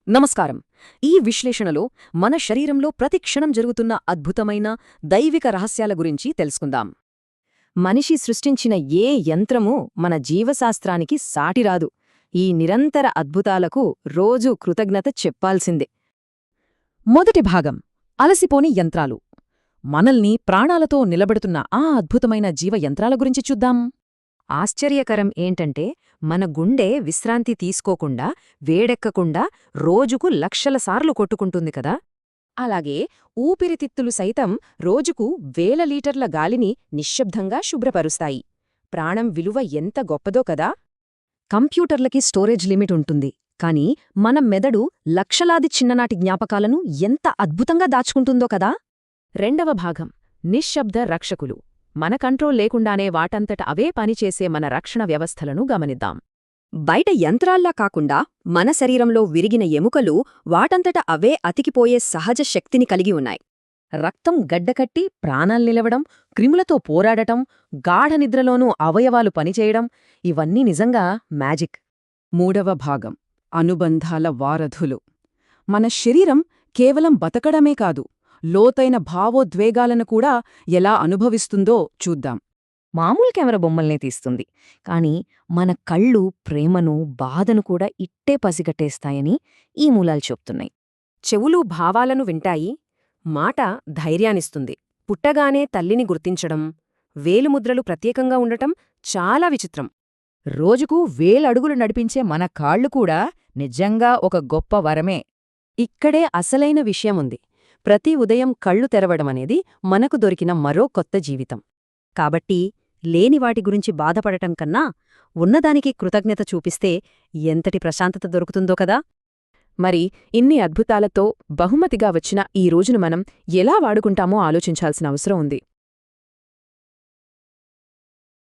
నమస్కారం. ఈ విశ్లేషణలో మన శరీరంలో ప్రతి క్షణం జరుగుతున్న అద్భుతమైన దైవిక రహస్యాల గురించి తెలుసుకుందాం. మనిషి సృష్టించిన ఏ యంత్రమూ మన జీవశాస్త్రానికి సాటిరాదు. ఈ నిరంతర అద్భుతాలకు రోజూ కృతజ్ఞత చెప్పాల్సిందే. మొదటి భాగం అలసిపోని యంత్రాలు. మనల్ని ప్రాణాలతో నిలబెడుతున్న ఆ అద్భుతమైన జీవయంత్రాల గురించి చూద్దాం. ఆశ్చర్యకరం ఏంటంటే మన గుండె విశ్రాంతి తీసుకోకుండా, వేడెక్కకుండా రోజుకు లక్షల సార్లు కొట్టుకుంటుంది కదా. అలాగే ఊపిరితిత్తులు సైతం రోజుకు వేల లీటర్ల గాలిని నిశ్శబ్దంగా శుభ్రపరుస్తాయి. ప్రాణం విలువ ఎంత గొప్పదో కదా. కంప్యూటర్లకి స్టోరేజ్ లిమిట్ ఉంటుంది, కానీ మన మెదడు లక్షలాది చిన్ననాటి జ్ఞాపకాలను ఎంత అద్భుతంగా దాచుకుంటుందో కదా. రెండవ భాగం నిశ్శబ్ద రక్షకులు. మన కంట్రోల్ లేకుండానే వాటంతట అవే పనిచేసే మన రక్షణ వ్యవస్థలను గమనిద్దాం. బయట యంత్రాల్లా కాకుండా మన శరీరంలో విరిగిన ఎముకలు వాటంతట అవే అతికిపోయే సహజ శక్తిని కలిగి ఉన్నాయి. రక్తం గడ్డకట్టి ప్రాణాల్నిలవడం, క్రిములతో పోరాడటం, గాఢనిద్రలోనూ అవయవాలు పనిచేయడం — ఇవన్నీ నిజంగా మ్యాజిక్. మూడవ భాగం అనుబంధాల వారధులు. మన శరీరం కేవలం బతకడమే కాదు, లోతైన భావోద్వేగాలను కూడా ఎలా అనుభవిస్తుందో చూద్దాం. మామూలు కెమెరా బొమ్మల్నే తీస్తుంది, కాని మన కళ్ళు ప్రేమను, బాధను కూడా ఇట్టే పసిగట్టేస్తాయని ఈ మూలాలు చెప్తున్నాయి. చెవులు భావాలను వింటాయి, మాట ధైర్యాన్నిస్తుంది. పుట్టగానే తల్లిని గుర్తించడం, వేలుముద్రలు ప్రత్యేకంగా ఉండటం చాలా విచిత్రం. రోజుకు వేలడుగులు నడిపించే మన కాళ్ళు కూడా నిజంగా ఒక గొప్ప వరమే. ఇక్కడే అసలైన విషయముంది. ప్రతి ఉదయం కళ్ళు తెరవడమనేది మనకు దొరికిన మరో కొత్త జీవితం. కాబట్టి లేనివాటి గురించి బాధపడటం కన్నా ఉన్నదానికి కృతజ్ఞత చూపిస్తే ఎంతటి ప్రశాంతత దొరుకుతుందో కదా. మరి ఇన్ని అద్భుతాలతో బహుమతిగా వచ్చిన ఈ రోజును మనం ఎలా వాడుకుంటామో ఆలోచించాల్సిన అవసరం ఉంది.